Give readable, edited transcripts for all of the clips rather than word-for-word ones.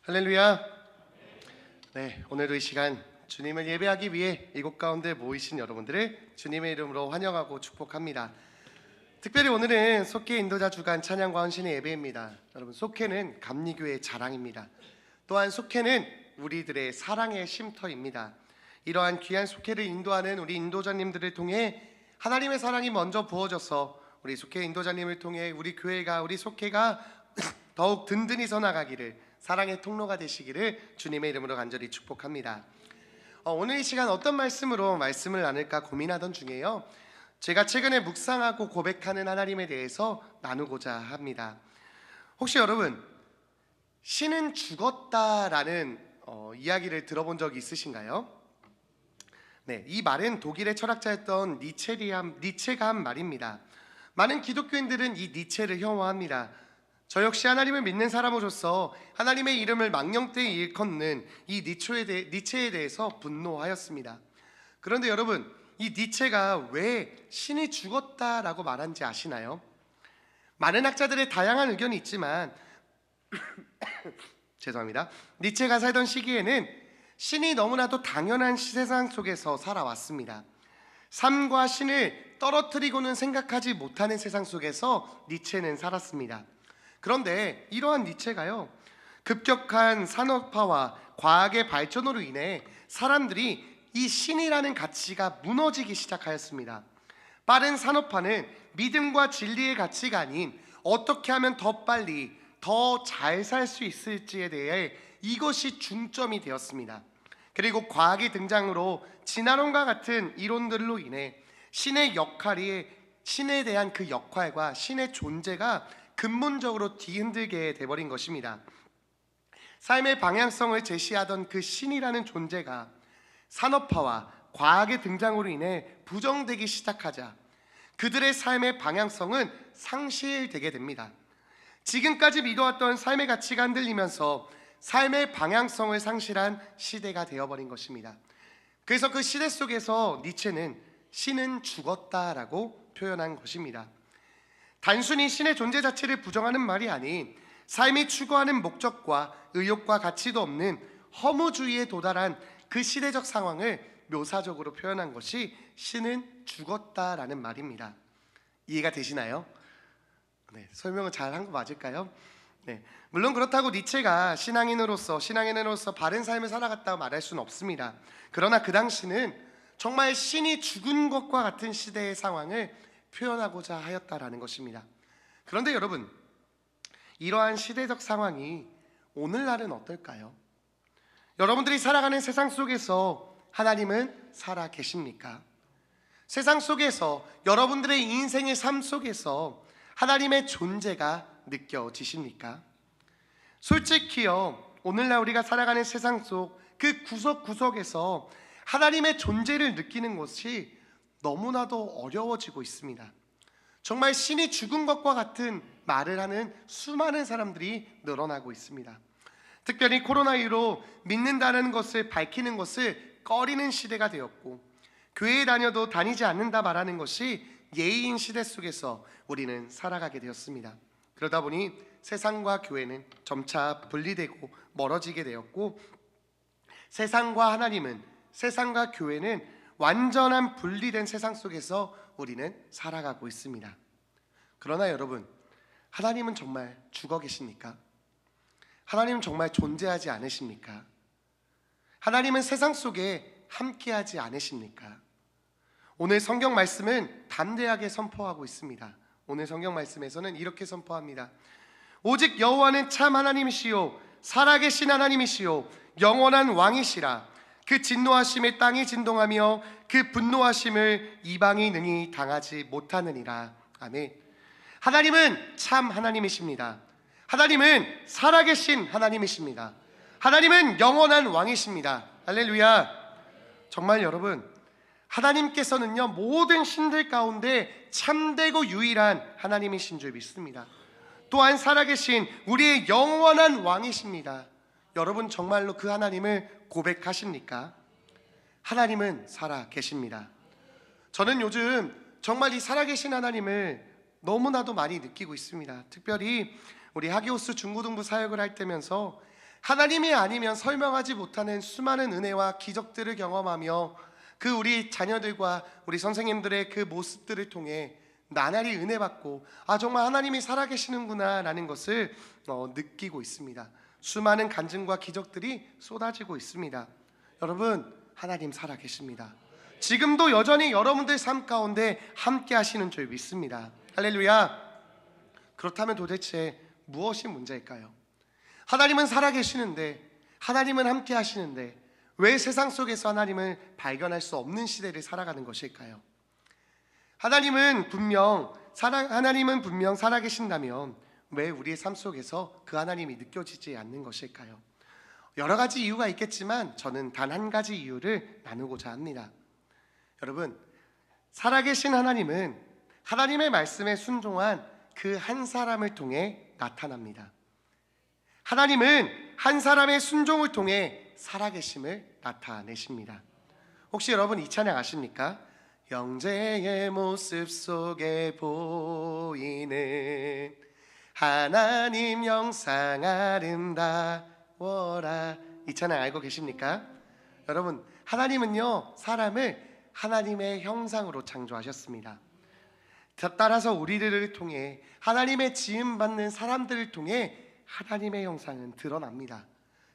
할렐루야. 네, 오늘도 이 시간 주님을 예배하기 위해 이곳 가운데 모이신 여러분들을 주님의 이름으로 환영하고 축복합니다. 특별히 오늘은 속회 인도자 주간 찬양과 헌신의 예배입니다. 여러분, 속회는 감리교회의 자랑입니다. 또한 속회는 우리들의 사랑의 쉼터입니다. 이러한 귀한 속회를 인도하는 우리 인도자님들을 통해 하나님의 사랑이 먼저 부어져서 우리 속회 인도자님을 통해 우리 교회가, 우리 속회가 더욱 든든히 서나가기를, 사랑의 통로가 되시기를 주님의 이름으로 간절히 축복합니다. 오늘 이 시간 어떤 말씀으로 말씀을 나눌까 고민하던 중에요, 제가 최근에 묵상하고 고백하는 하나님에 대해서 나누고자 합니다. 혹시 여러분, 신은 죽었다라는 이야기를 들어본 적이 있으신가요? 네, 이 말은 독일의 철학자였던 니체가 한 말입니다. 많은 기독교인들은 이 니체를 혐오합니다. 저 역시 하나님을 믿는 사람으로서 하나님의 이름을 망령되이 일컫는 이 니체에 대해서 분노하였습니다. 그런데 여러분, 이 니체가 왜 신이 죽었다라고 말한지 아시나요? 많은 학자들의 다양한 의견이 있지만 죄송합니다. 니체가 살던 시기에는 신이 너무나도 당연한 세상 속에서 살아왔습니다. 삶과 신을 떨어뜨리고는 생각하지 못하는 세상 속에서 니체는 살았습니다. 그런데 이러한 니체가요, 급격한 산업화와 과학의 발전으로 인해 사람들이 이 신이라는 가치가 무너지기 시작하였습니다. 빠른 산업화는 믿음과 진리의 가치가 아닌 어떻게 하면 더 빨리 더 잘 살 수 있을지에 대해 이것이 중점이 되었습니다. 그리고 과학의 등장으로 진화론과 같은 이론들로 인해 신의 역할이, 신에 대한 그 역할과 신의 존재가 근본적으로 뒤흔들게 돼버린 것입니다. 삶의 방향성을 제시하던 그 신이라는 존재가 산업화와 과학의 등장으로 인해 부정되기 시작하자 그들의 삶의 방향성은 상실되게 됩니다. 지금까지 믿어왔던 삶의 가치가 흔들리면서 삶의 방향성을 상실한 시대가 되어버린 것입니다. 그래서 그 시대 속에서 니체는 신은 죽었다라고 표현한 것입니다. 단순히 신의 존재 자체를 부정하는 말이 아닌 삶이 추구하는 목적과 의욕과 가치도 없는 허무주의에 도달한 그 시대적 상황을 묘사적으로 표현한 것이 신은 죽었다라는 말입니다. 이해가 되시나요? 네, 설명을 잘 한 거 맞을까요? 네, 물론 그렇다고 니체가 신앙인으로서 바른 삶을 살아갔다고 말할 수는 없습니다. 그러나 그 당시는 정말 신이 죽은 것과 같은 시대의 상황을 표현하고자 하였다라는 것입니다. 그런데 여러분, 이러한 시대적 상황이 오늘날은 어떨까요? 여러분들이 살아가는 세상 속에서 하나님은 살아 계십니까? 세상 속에서, 여러분들의 인생의 삶 속에서 하나님의 존재가 느껴지십니까? 솔직히요, 오늘날 우리가 살아가는 세상 속 그 구석구석에서 하나님의 존재를 느끼는 것이 너무나도 어려워지고 있습니다. 정말 신이 죽은 것과 같은 말을 하는 수많은 사람들이 늘어나고 있습니다. 특별히 코로나19로 믿는다는 것을 밝히는 것을 꺼리는 시대가 되었고, 교회에 다녀도 다니지 않는다 말하는 것이 예의인 시대 속에서 우리는 살아가게 되었습니다. 그러다 보니 세상과 교회는 점차 분리되고 멀어지게 되었고, 세상과 하나님은, 세상과 교회는 완전한 분리된 세상 속에서 우리는 살아가고 있습니다. 그러나 여러분, 하나님은 정말 죽어 계십니까? 하나님은 정말 존재하지 않으십니까? 하나님은 세상 속에 함께하지 않으십니까? 오늘 성경 말씀은 담대하게 선포하고 있습니다. 오늘 성경 말씀에서는 이렇게 선포합니다. 오직 여호와는 참 하나님이시요 살아계신 하나님이시요 영원한 왕이시라. 그 진노하심에 땅이 진동하며 그 분노하심을 이방이 능히 당하지 못하느니라. 아멘. 하나님은 참 하나님이십니다. 하나님은 살아계신 하나님이십니다. 하나님은 영원한 왕이십니다. 할렐루야. 정말 여러분, 하나님께서는요, 모든 신들 가운데 참되고 유일한 하나님이신 줄 믿습니다. 또한 살아계신 우리의 영원한 왕이십니다. 여러분, 정말로 그 하나님을 고백하십니까? 하나님은 살아계십니다. 저는 요즘 정말 이 살아계신 하나님을 너무나도 많이 느끼고 있습니다. 특별히 우리 하기호스 중고등부 사역을 할 때면서 하나님이 아니면 설명하지 못하는 수많은 은혜와 기적들을 경험하며 그 우리 자녀들과 우리 선생님들의 그 모습들을 통해 나날이 은혜 받고 정말 하나님이 살아계시는구나 라는 것을 느끼고 있습니다. 수많은 간증과 기적들이 쏟아지고 있습니다. 여러분, 하나님 살아계십니다. 지금도 여전히 여러분들 삶 가운데 함께 하시는 줄 믿습니다. 할렐루야. 그렇다면 도대체 무엇이 문제일까요? 하나님은 살아계시는데, 하나님은 함께 하시는데 왜 세상 속에서 하나님을 발견할 수 없는 시대를 살아가는 것일까요? 하나님은 분명 살아계신다면 왜 우리의 삶 속에서 그 하나님이 느껴지지 않는 것일까요? 여러 가지 이유가 있겠지만 저는 단 한 가지 이유를 나누고자 합니다. 여러분, 살아계신 하나님은 하나님의 말씀에 순종한 그 한 사람을 통해 나타납니다. 하나님은 한 사람의 순종을 통해 살아계심을 나타내십니다. 혹시 여러분 이 찬양 아십니까? 영재의 모습 속에 보이는 하나님 영상 아름다워라. 이 찬양 알고 계십니까? 여러분, 하나님은요 사람을 하나님의 형상으로 창조하셨습니다. 따라서 우리들을 통해 하나님의 지음받는 사람들을 통해 하나님의 형상은 드러납니다.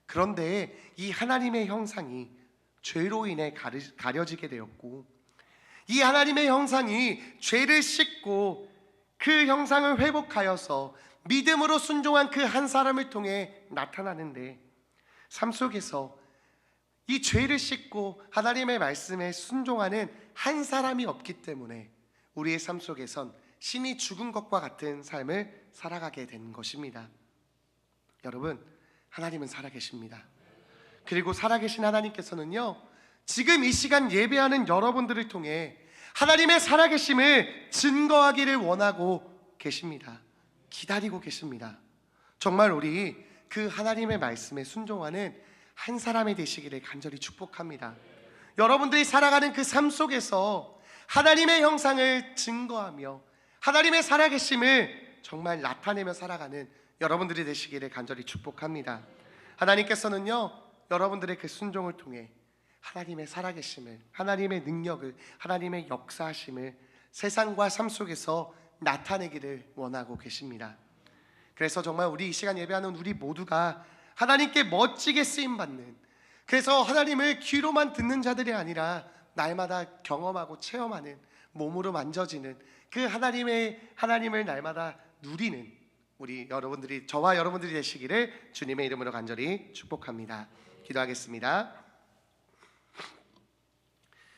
그런데 이 하나님의 형상이 죄로 인해 가려지게 되었고, 이 하나님의 형상이 죄를 씻고 그 형상을 회복하여서 믿음으로 순종한 그 한 사람을 통해 나타나는데, 삶 속에서 이 죄를 씻고 하나님의 말씀에 순종하는 한 사람이 없기 때문에 우리의 삶 속에선 신이 죽은 것과 같은 삶을 살아가게 된 것입니다. 여러분, 하나님은 살아계십니다. 그리고 살아계신 하나님께서는요 지금 이 시간 예배하는 여러분들을 통해 하나님의 살아계심을 증거하기를 원하고 계십니다. 기다리고 계십니다. 정말 우리 그 하나님의 말씀에 순종하는 한 사람이 되시기를 간절히 축복합니다. 여러분들이 살아가는 그 삶 속에서 하나님의 형상을 증거하며 하나님의 살아계심을 정말 나타내며 살아가는 여러분들이 되시기를 간절히 축복합니다. 하나님께서는요 여러분들의 그 순종을 통해 하나님의 살아계심을, 하나님의 능력을, 하나님의 역사하심을 세상과 삶 속에서 나타내기를 원하고 계십니다. 그래서 정말 우리 이 시간 예배하는 우리 모두가 하나님께 멋지게 쓰임받는, 그래서 하나님을 귀로만 듣는 자들이 아니라 날마다 경험하고 체험하는, 몸으로 만져지는 그 하나님을 날마다 누리는 우리 여러분들이, 저와 여러분들이 되시기를 주님의 이름으로 간절히 축복합니다. 기도하겠습니다.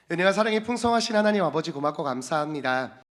은혜와 사랑이 풍성하신 하나님 아버지, 고맙고 감사합니다.